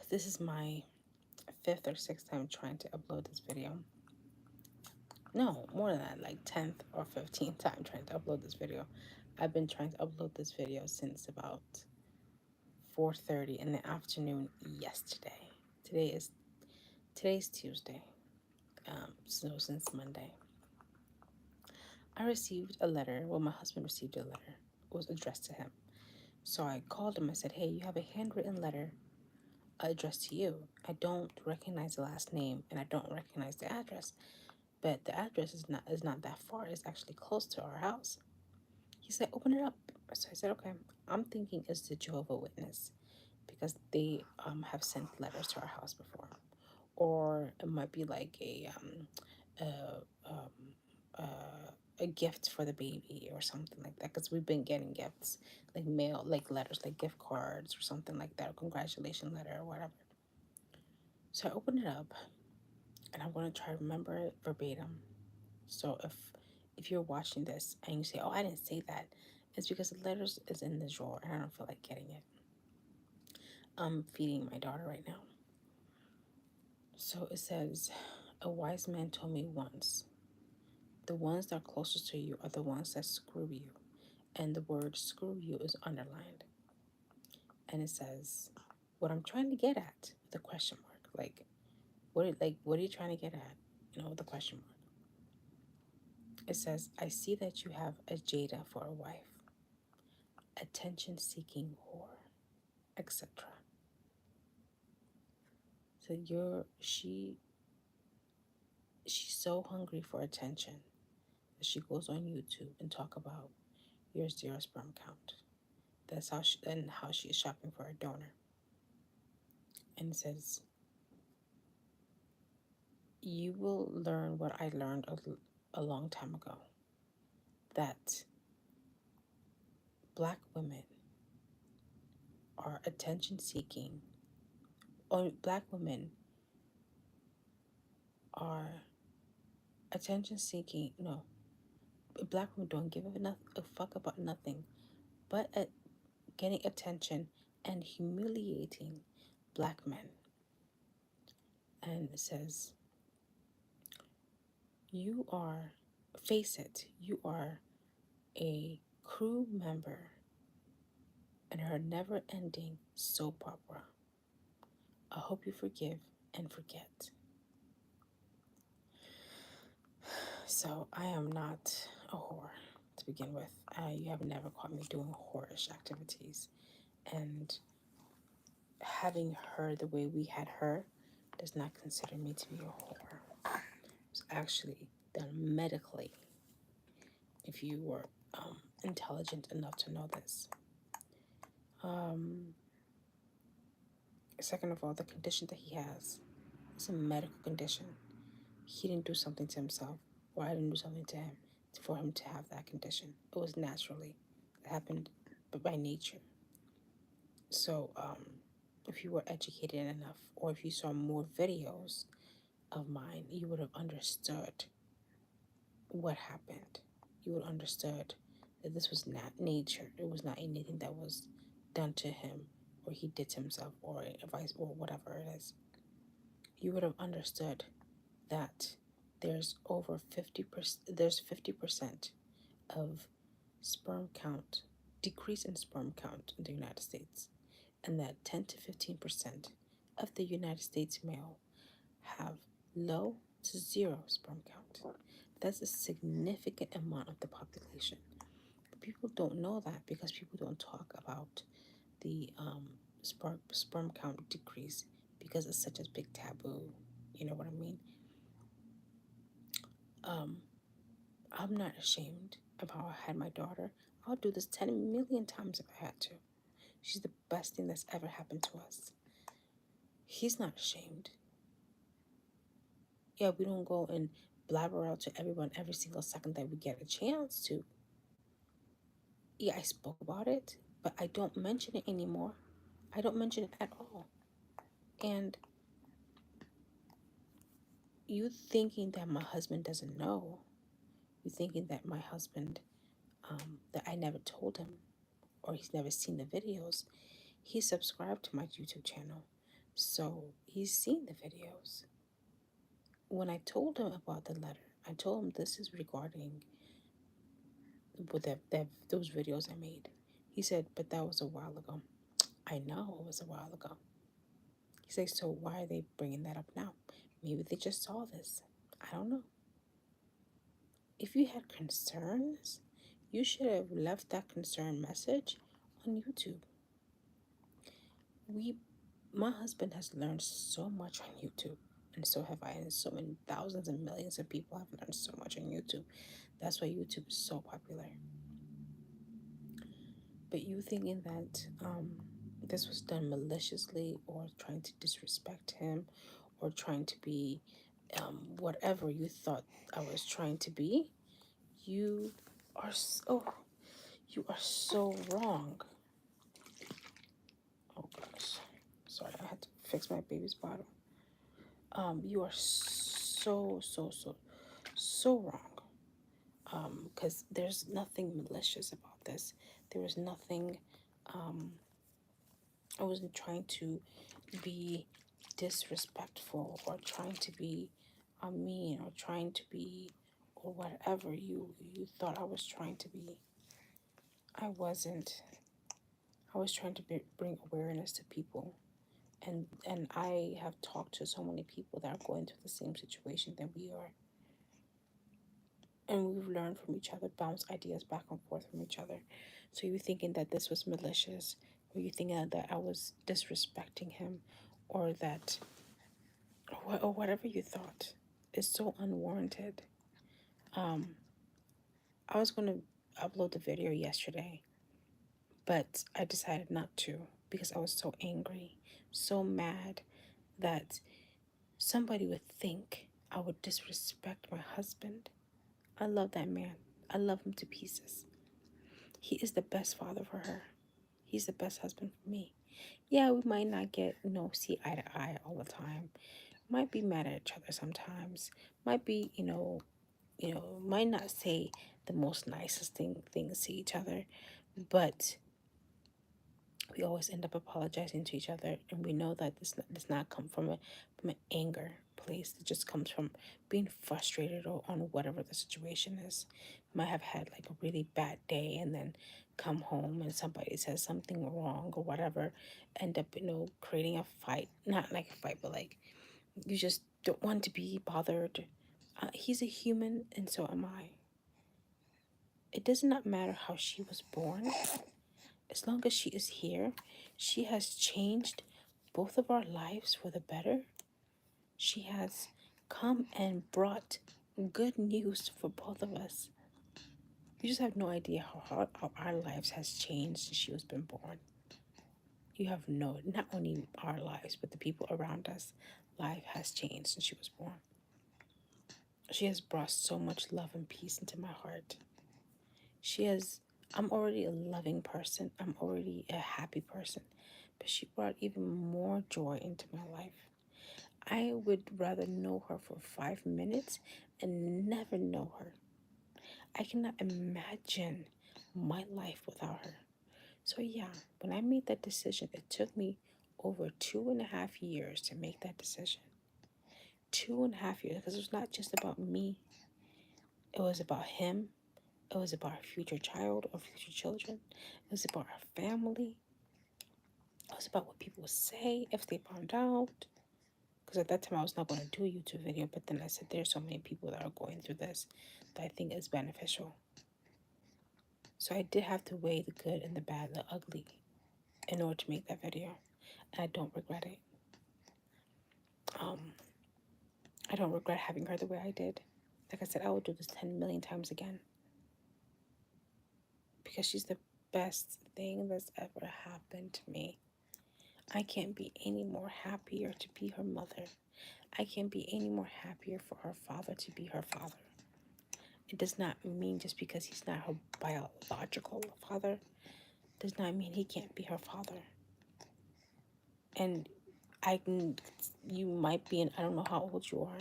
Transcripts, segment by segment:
This is my fifth or sixth time trying to upload this video. No, more than that, like 10th or 15th time trying to upload this video. I've been trying to upload this video since about 4:30 in the afternoon yesterday. Today's Tuesday. So since Monday. I received a letter. Well, my husband received a letter. It was addressed to him. So I called him. I said, "Hey, you have a handwritten letter addressed to you. I don't recognize the last name and I don't recognize the address, but the address is not that far. It's actually close to our house." He said, "Open it up." So I said, "Okay." I'm thinking it's the Jehovah Witness because they have sent letters to our house before, or it might be like uh, um, a gift for the baby or something like that. Because we've been getting gifts like mail, like letters, like gift cards or something like that, or congratulation letter or whatever. So I opened it up, and I'm gonna try to remember it verbatim. So if you're watching this and you say, "Oh, I didn't say that," it's because the letters is in the drawer and I don't feel like getting it. I'm feeding my daughter right now. So it says, "A wise man told me once, the ones that are closest to you are the ones that screw you." And the word screw you is underlined. And it says, "What I'm trying to get at," the question mark. What are you trying to get at? The question mark. It says, "I see that you have a Jada for a wife, attention seeking whore, etc." So she's so hungry for attention that she goes on YouTube and talk about your zero sperm count. That's how she is shopping for a donor. And it says, "You will learn what I learned a long time ago, that Black women are attention seeking, or Black women are attention seeking. No, Black women don't give a fuck about nothing but getting attention and humiliating Black men." And it says, face it, you are a crew member in her never ending soap opera. I hope you forgive and forget." So I am not a whore to begin with. You have never caught me doing whorish activities. And having her the way we had her does not consider me to be a whore. It's actually done medically, if you were intelligent enough to know this. Second of all, the condition that he has is a medical condition. He didn't do something to himself, or I didn't do something to him for him to have that condition. It was naturally. It happened by nature. So, if you were educated enough, or if you saw more videos of mine, you would have understood what happened. You would have understood that this was not nature. It was not anything that was done to him, or he did to himself, or advice, or whatever it is. You would have understood that there's 50% of sperm count decrease in sperm count in the United States, and that 10 to 15% of the United States male have low to zero sperm count. That's a significant amount of the population. But people don't know that because people don't talk about the sperm count decrease because it's such a big taboo. You know what I mean? I'm not ashamed of how I had my daughter. I'll do this 10 million times if I had to. She's the best thing that's ever happened to us. He's not ashamed. Yeah, we don't go and blabber out to everyone every single second that we get a chance to. Yeah, I spoke about it, but I don't mention it anymore. I don't mention it at all. And you thinking that my husband doesn't know, you thinking that my husband, that I never told him, or he's never seen the videos. He subscribed to my YouTube channel, So he's seen the videos. When I told him about the letter, I told him this is regarding with those videos I made. He said, but that was a while ago. I know it was a while ago. He said, so why are they bringing that up now? Maybe they just saw this. I don't know. If you had concerns, you should have left that concern message on YouTube. My husband has learned so much on YouTube, and so have I, and so many thousands and millions of people have learned so much on YouTube. That's why YouTube is so popular. But you thinking that this was done maliciously or trying to disrespect him or trying to be whatever you thought I was trying to be, you are so wrong. Oh gosh, sorry, I had to fix my baby's bottle. You are so wrong. Because there's nothing malicious about this. There was nothing. I wasn't trying to be disrespectful or trying to be mean or trying to be or whatever you thought I was trying to be. I wasn't. I was trying to bring awareness to people, and I have talked to so many people that are going through the same situation that we are, and we've learned from each other, bounce ideas back and forth from each other. So you're thinking that this was malicious, or you thinking that I was disrespecting him, or that, or whatever you thought, is so unwarranted. I was going to upload the video yesterday, but I decided not to because I was so angry, so mad that somebody would think I would disrespect my husband. I love that man. I love him to pieces. He is the best father for her. He's the best husband for me. Yeah, we might not see eye to eye all the time. Might be mad at each other sometimes. Might be, might not say the most nicest things to each other, but we always end up apologizing to each other, and we know that this does not come from an anger place. It just comes from being frustrated or on whatever the situation is. Might have had like a really bad day, and then come home and somebody says something wrong or whatever, end up creating a fight. Not like a fight, but like you just don't want to be bothered. He's a human, and so am I. It does not matter how she was born. As long as she is here, she has changed both of our lives for the better. She has come and brought good news for both of us. You just have no idea how our lives has changed since she was been born. You have not only our lives, but the people around us, life has changed since she was born. She has brought so much love and peace into my heart. I'm already a loving person. I'm already a happy person. But she brought even more joy into my life. I would rather know her for 5 minutes and never know her. I cannot imagine my life without her. So yeah, when I made that decision, it took me over 2.5 years to make that decision. 2.5 years, because it was not just about me. It was about him. It was about our future child or future children. It was about our family. It was about what people would say if they found out. Because at that time I was not going to do a YouTube video, but then I said there's so many people that are going through this that I think is beneficial. So I did have to weigh the good and the bad, the ugly, in order to make that video. And I don't regret it. I don't regret having her the way I did. Like I said, I will do this 10 million times again. Because she's the best thing that's ever happened to me. I can't be any more happier to be her mother. I can't be any more happier for her father to be her father. It does not mean just because he's not her biological father, does not mean he can't be her father. And you might be, I don't know how old you are.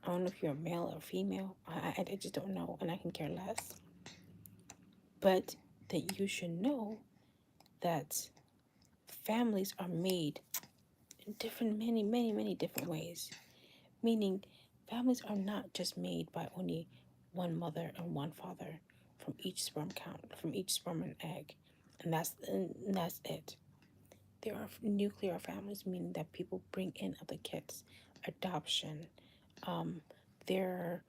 I don't know if you're a male or female. I just don't know, and I can care less. But that you should know that families are made in different, many different ways. Meaning, families are not just made by only one mother and one father from each sperm count, from each sperm and egg, and that's it. There are nuclear families, meaning that people bring in other kids, adoption, um, their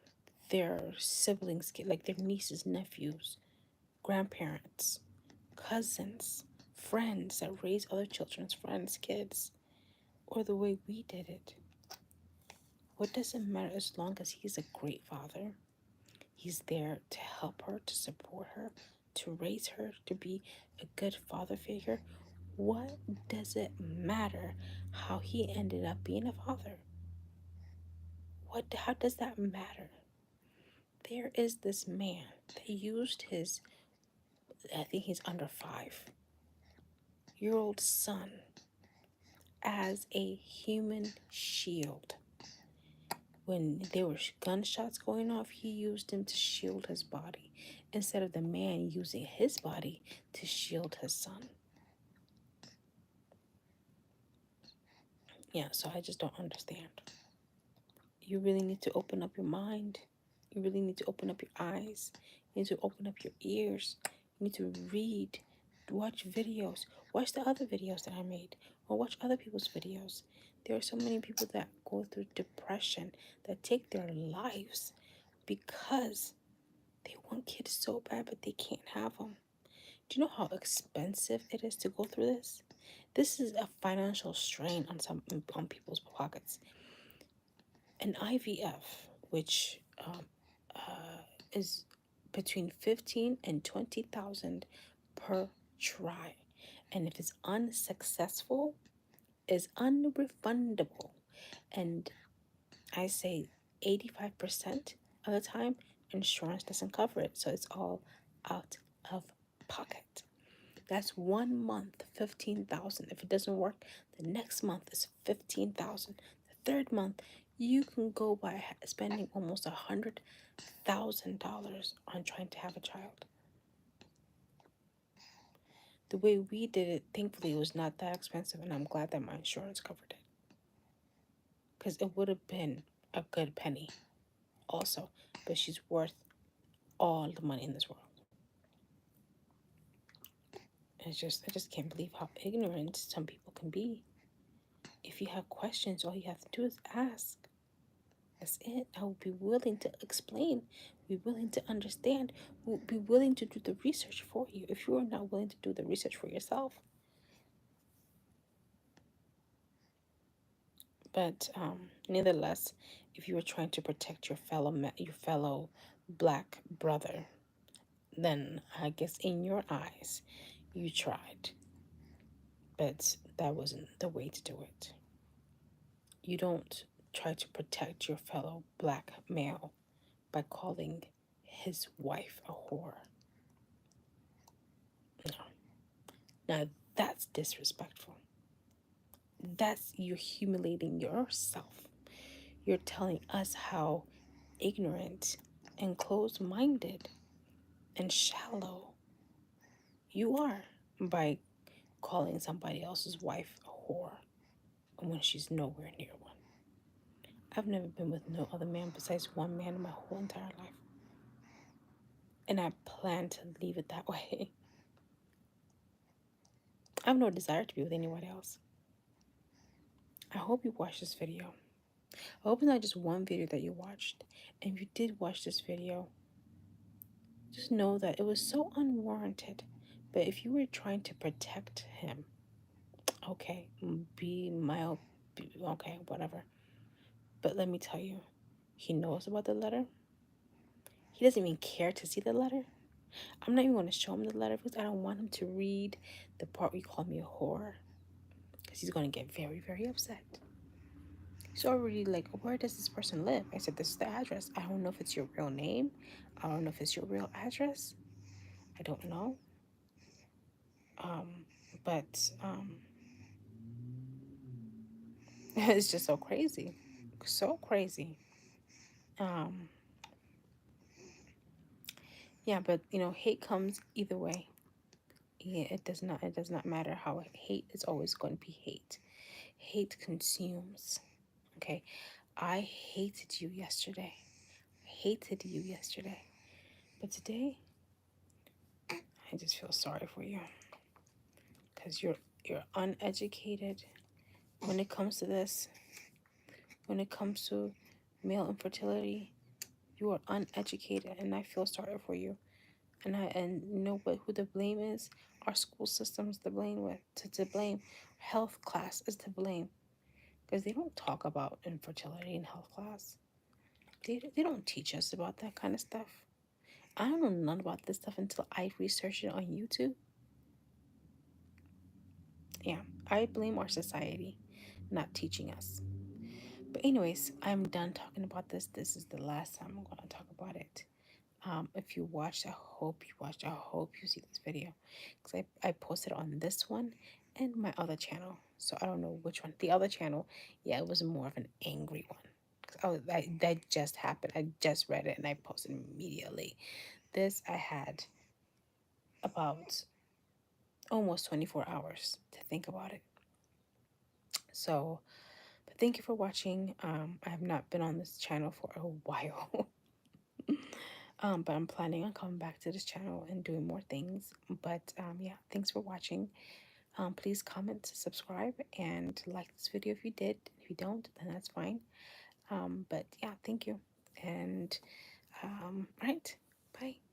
their siblings, like their nieces, nephews, grandparents, cousins, friends that raise other children's friends, kids, or the way we did it. What does it matter as long as he's a great father? He's there to help her, to support her, to raise her, to be a good father figure. What does it matter how he ended up being a father? How does that matter? There is this man that used his, I think he's under 5 year old son as a human shield. When there were gunshots going off, he used him to shield his body instead of the man using his body to shield his son. Yeah, so I just don't understand. You really need to open up your mind. You really need to open up your eyes. You need to open up your ears. You need to read, watch videos, watch the other videos that I made, or watch other people's videos. There are so many people that go through depression, that take their lives because they want kids so bad, but they can't have them. Do you know how expensive it is to go through this? This is a financial strain on people's pockets. An IVF, which is between 15 and 20,000 per try, and if it's unsuccessful, is unrefundable. And I say 85% of the time, insurance doesn't cover it, so it's all out of pocket. That's 1 month, 15,000. If it doesn't work, the next month is 15,000. The third month, you can go by spending almost $100,000 on trying to have a child. The way we did it, thankfully, it was not that expensive, and I'm glad that my insurance covered it, because it would have been a good penny, also. But she's worth all the money in this world. I just can't believe how ignorant some people can be. If you have questions, all you have to do is ask. That's it. I will be willing to explain, be willing to understand, will be willing to do the research for you if you are not willing to do the research for yourself. But nevertheless, if you are trying to protect your fellow black brother, then I guess in your eyes, you tried. But that wasn't the way to do it. You don't try to protect your fellow black male by calling his wife a whore. No. Now that's disrespectful. That's you humiliating yourself. You're telling us how ignorant and closed minded and shallow you are by calling somebody else's wife a whore when she's nowhere near one. I've never been with no other man besides one man in my whole entire life. And I plan to leave it that way. I have no desire to be with anyone else. I hope you watch this video. I hope it's not just one video that you watched. And if you did watch this video, just know that it was so unwarranted. But if you were trying to protect him, okay, be mild, okay, whatever. But let me tell you, he knows about the letter. He doesn't even care to see the letter. I'm not even going to show him the letter because I don't want him to read the part where you call me a whore, because he's going to get very, very upset. He's already like, where does this person live? I said, this is the address. I don't know if it's your real name. I don't know if it's your real address. I don't know. But it's just so crazy. So crazy. Yeah, but hate comes either way. Yeah, it does not matter how hate is always going to be hate. Hate consumes. Okay. I hated you yesterday. Hated you yesterday. But today, I just feel sorry for you. Because you're uneducated when it comes to this. When it comes to male infertility, you are uneducated, and I feel sorry for you. And you know what? Who the blame is? Our school system's to blame with. To blame, health class is to blame because they don't talk about infertility in health class. They don't teach us about that kind of stuff. I don't know none about this stuff until I researched it on YouTube. Yeah, I blame our society not teaching us. But anyways, I'm done talking about this. This is the last time I'm gonna talk about it. If you watched, I hope you watched. I hope you see this video because I posted on this one and my other channel. So I don't know which one. The other channel, yeah, it was more of an angry one. That just happened. I just read it and I posted immediately. This I had about almost 24 hours to think about it. So, but thank you for watching. I have not been on this channel for a while. But I'm planning on coming back to this channel and doing more things. But yeah, thanks for watching. Please comment, subscribe, and like this video if you did. If you don't, then that's fine. But yeah, thank you. And all right, bye.